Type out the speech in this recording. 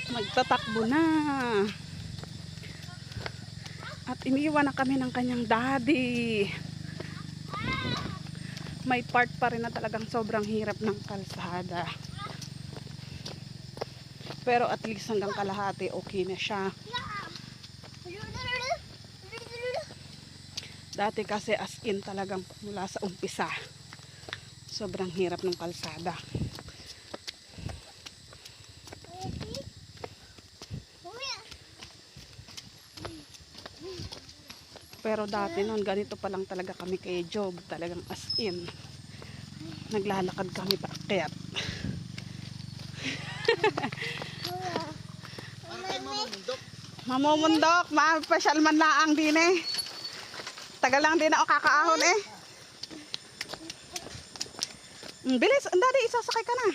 Magtatakbo na. At iniwan na kami ng kanyang daddy. May part pa rin na talagang sobrang hirap ng kalsada. Pero at least hanggang kalahati okay na siya. Dati kasi as in talagang mula sa umpisa. Sobrang hirap ng kalsada. Pero dati noon ganito pa lang talaga kami kay Job. Talagang as in. Naglalakad kami paakyat. Mamumundok. Mapasyal man laang din eh. Tagal lang din ako kakaahon eh. Bilis. Daddy, isasakay ka na.